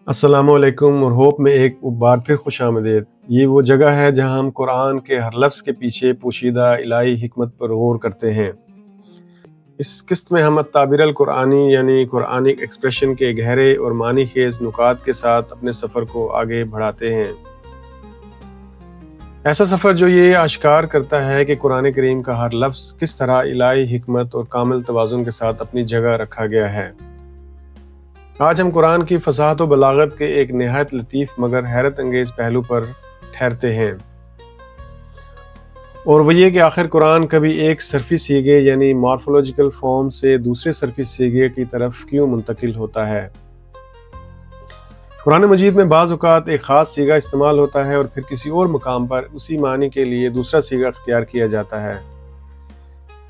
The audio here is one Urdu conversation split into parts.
السلام علیکم اور ہوپ میں ایک بار پھر خوش آمدید۔ یہ وہ جگہ ہے جہاں ہم قرآن کے ہر لفظ کے پیچھے پوشیدہ الہی حکمت پر غور کرتے ہیں۔ اس قسط میں ہم التعبیر القرآنی یعنی قرآنک ایکسپریشن کے گہرے اور معنی خیز نکات کے ساتھ اپنے سفر کو آگے بڑھاتے ہیں۔ ایسا سفر جو یہ آشکار کرتا ہے کہ قرآن کریم کا ہر لفظ کس طرح الہی حکمت اور کامل توازن کے ساتھ اپنی جگہ رکھا گیا ہے۔ آج ہم قرآن کی فصاحت و بلاغت کے ایک نہایت لطیف مگر حیرت انگیز پہلو پر ٹھہرتے ہیں، اور وہ یہ کہ آخر قرآن کبھی ایک صرفی سیغے یعنی مارفولوجیکل فارم سے دوسرے صرفی سیغے کی طرف کیوں منتقل ہوتا ہے۔ قرآن مجید میں بعض اوقات ایک خاص سیغہ استعمال ہوتا ہے اور پھر کسی اور مقام پر اسی معنی کے لیے دوسرا سیغہ اختیار کیا جاتا ہے۔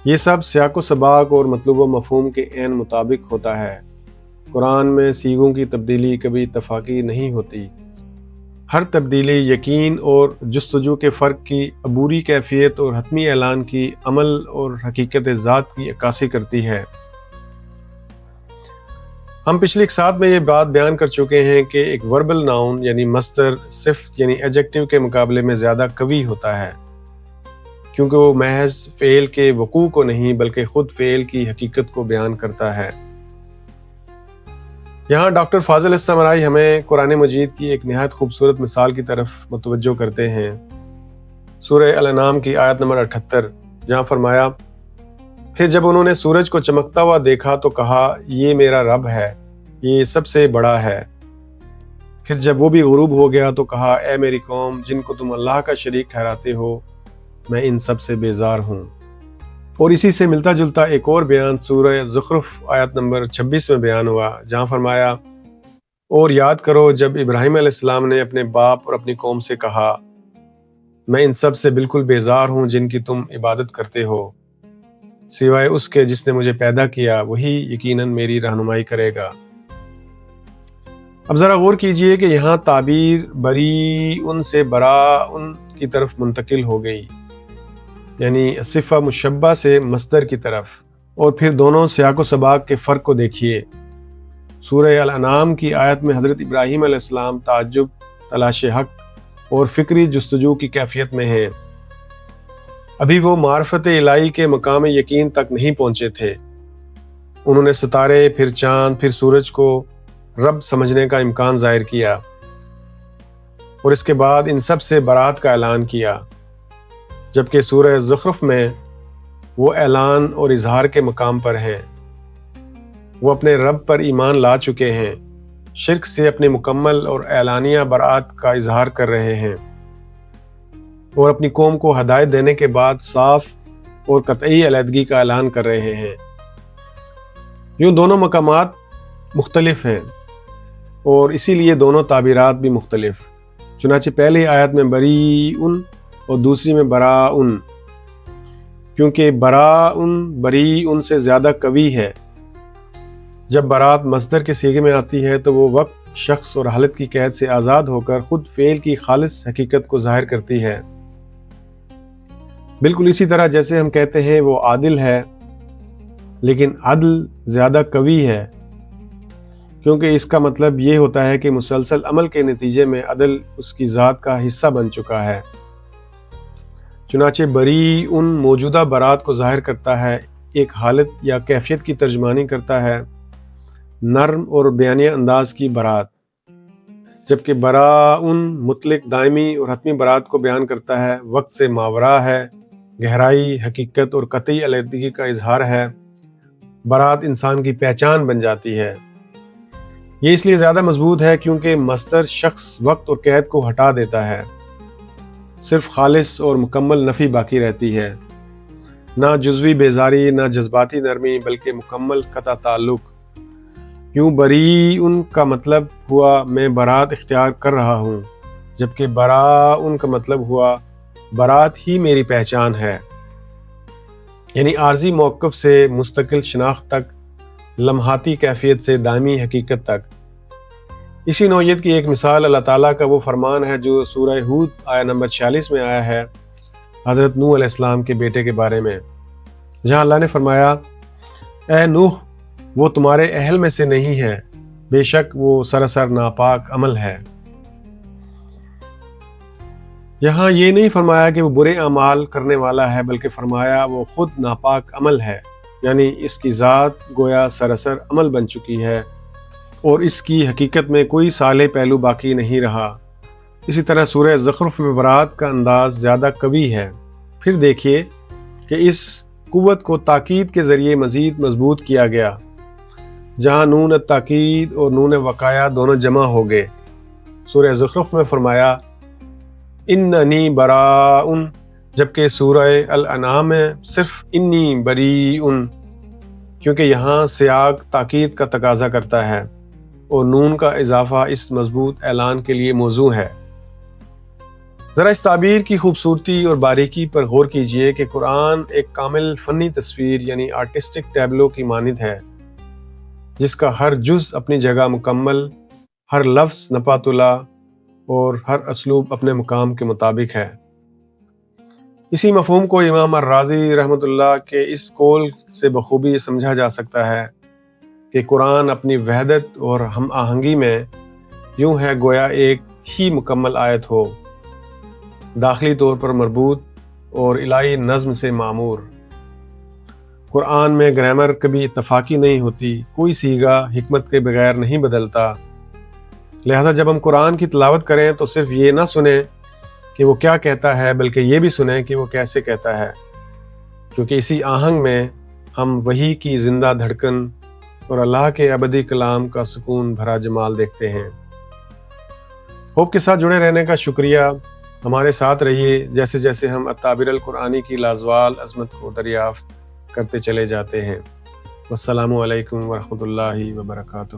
یہ سب سیاق و سباق اور مطلوب و مفہوم کے عین مطابق ہوتا ہے۔ قرآن میں سیغوں کی تبدیلی کبھی اتفاقی نہیں ہوتی۔ ہر تبدیلی یقین اور جستجو کے فرق کی عبوری کیفیت اور حتمی اعلان کی عمل اور حقیقت ذات کی عکاسی کرتی ہے۔ ہم پچھلی اقساط میں یہ بات بیان کر چکے ہیں کہ ایک وربل ناؤن یعنی مصدر صفت یعنی ایڈجیکٹو کے مقابلے میں زیادہ قوی ہوتا ہے، کیونکہ وہ محض فعل کے وقوع کو نہیں بلکہ خود فعل کی حقیقت کو بیان کرتا ہے۔ یہاں ڈاکٹر فاضل السمرائی ہمیں قرآن مجید کی ایک نہایت خوبصورت مثال کی طرف متوجہ کرتے ہیں۔ سورہ الانعام کی آیت نمبر 78، جہاں فرمایا، پھر جب انہوں نے سورج کو چمکتا ہوا دیکھا تو کہا، یہ میرا رب ہے، یہ سب سے بڑا ہے۔ پھر جب وہ بھی غروب ہو گیا تو کہا، اے میری قوم جن کو تم اللہ کا شریک ٹھہراتے ہو، میں ان سب سے بیزار ہوں۔ اور اسی سے ملتا جلتا ایک اور بیان سورہ زخرف آیت نمبر 26 میں بیان ہوا، جہاں فرمایا، اور یاد کرو جب ابراہیم علیہ السلام نے اپنے باپ اور اپنی قوم سے کہا، میں ان سب سے بالکل بیزار ہوں جن کی تم عبادت کرتے ہو، سوائے اس کے جس نے مجھے پیدا کیا، وہی یقیناً میری رہنمائی کرے گا۔ اب ذرا غور کیجئے کہ یہاں تعبیر بری سے براء کی طرف منتقل ہو گئی، یعنی صفہ مشبہ سے مصدر کی طرف، اور پھر دونوں سیاق و سباق کے فرق کو دیکھیے۔ سورہ الانعام کی آیت میں حضرت ابراہیم علیہ السلام تعجب، تلاش حق اور فکری جستجو کی کیفیت میں ہیں۔ ابھی وہ معرفت الہی کے مقام یقین تک نہیں پہنچے تھے۔ انہوں نے ستارے، پھر چاند، پھر سورج کو رب سمجھنے کا امکان ظاہر کیا، اور اس کے بعد ان سب سے برات کا اعلان کیا، جبکہ سورہ زخرف میں وہ اعلان اور اظہار کے مقام پر ہیں۔ وہ اپنے رب پر ایمان لا چکے ہیں، شرک سے اپنی مکمل اور اعلانیہ برات کا اظہار کر رہے ہیں، اور اپنی قوم کو ہدایت دینے کے بعد صاف اور قطعی علیحدگی کا اعلان کر رہے ہیں۔ یوں دونوں مقامات مختلف ہیں، اور اسی لیے دونوں تعبیرات بھی مختلف۔ چنانچہ پہلی آیت میں بریء اور دوسری میں براء، کیونکہ براء بریء سے زیادہ قوی ہے۔ جب برات مصدر کے صیغے میں آتی ہے تو وہ وقت، شخص اور حالت کی قید سے آزاد ہو کر خود فعل کی خالص حقیقت کو ظاہر کرتی ہے۔ بالکل اسی طرح جیسے ہم کہتے ہیں وہ عادل ہے، لیکن عدل زیادہ قوی ہے، کیونکہ اس کا مطلب یہ ہوتا ہے کہ مسلسل عمل کے نتیجے میں عدل اس کی ذات کا حصہ بن چکا ہے۔ چنانچہ بریء موجودہ برات کو ظاہر کرتا ہے، ایک حالت یا کیفیت کی ترجمانی کرتا ہے، نرم اور بیانیہ انداز کی برات، جبکہ براء مطلق، دائمی اور حتمی برات کو بیان کرتا ہے، وقت سے ماوراء ہے، گہرائی، حقیقت اور قطعی علیحدگی کا اظہار ہے۔ برات انسان کی پہچان بن جاتی ہے۔ یہ اس لیے زیادہ مضبوط ہے کیونکہ مصدر شخص، وقت اور قید کو ہٹا دیتا ہے، صرف خالص اور مکمل نفی باقی رہتی ہے، نہ جزوی بیزاری، نہ جذباتی نرمی، بلکہ مکمل قطع تعلق۔ یوں بریء کا مطلب ہوا میں برات اختیار کر رہا ہوں، جبکہ براء کا مطلب ہوا برات ہی میری پہچان ہے، یعنی عارضی موقف سے مستقل شناخت تک، لمحاتی کیفیت سے دائمی حقیقت تک۔ اسی نوعیت کی ایک مثال اللہ تعالیٰ کا وہ فرمان ہے جو سورہ ہود آیت نمبر 46 میں آیا ہے، حضرت نوح علیہ السلام کے بیٹے کے بارے میں، جہاں اللہ نے فرمایا، اے نوح، وہ تمہارے اہل میں سے نہیں ہے، بے شک وہ سراسر ناپاک عمل ہے۔ یہاں یہ نہیں فرمایا کہ وہ برے اعمال کرنے والا ہے، بلکہ فرمایا وہ خود ناپاک عمل ہے، یعنی اس کی ذات گویا سراسر عمل بن چکی ہے اور اس کی حقیقت میں کوئی صالح پہلو باقی نہیں رہا۔ اسی طرح سورہ زخرف میں برات کا انداز زیادہ قوی ہے۔ پھر دیکھیے کہ اس قوت کو تاکید کے ذریعے مزید مضبوط کیا گیا، جہاں نون التاکید اور نون وقایا دونوں جمع ہو گئے۔ سورہ زخرف میں فرمایا اننی براء، جبکہ سورہ الانعام میں صرف انی بریء، کیونکہ یہاں سیاق تاکید کا تقاضا کرتا ہے اور نون کا اضافہ اس مضبوط اعلان کے لیے موزوں ہے۔ ذرا اس تعبیر کی خوبصورتی اور باریکی پر غور کیجئے کہ قرآن ایک کامل فنی تصویر یعنی آرٹسٹک ٹیبلو کی مانند ہے، جس کا ہر جز اپنی جگہ مکمل، ہر لفظ نپا تلا اور ہر اسلوب اپنے مقام کے مطابق ہے۔ اسی مفہوم کو امام الرازی رحمۃ اللہ کے اس قول سے بخوبی سمجھا جا سکتا ہے کہ قرآن اپنی وحدت اور ہم آہنگی میں یوں ہے گویا ایک ہی مکمل آیت ہو، داخلی طور پر مربوط اور الہی نظم سے معمور۔ قرآن میں گرامر کبھی اتفاقی نہیں ہوتی، کوئی صیغہ حکمت کے بغیر نہیں بدلتا۔ لہذا جب ہم قرآن کی تلاوت کریں تو صرف یہ نہ سنیں کہ وہ کیا کہتا ہے، بلکہ یہ بھی سنیں کہ وہ کیسے کہتا ہے، کیونکہ اسی آہنگ میں ہم وحی کی زندہ دھڑکن اور اللہ کے ابدی کلام کا سکون بھرا جمال دیکھتے ہیں۔ ہوپ کے ساتھ جڑے رہنے کا شکریہ۔ ہمارے ساتھ رہیے جیسے جیسے ہم التعبیر القرآنی کی لازوال عظمت کو دریافت کرتے چلے جاتے ہیں۔ والسلام علیکم ورحمۃ اللہ وبرکاتہ۔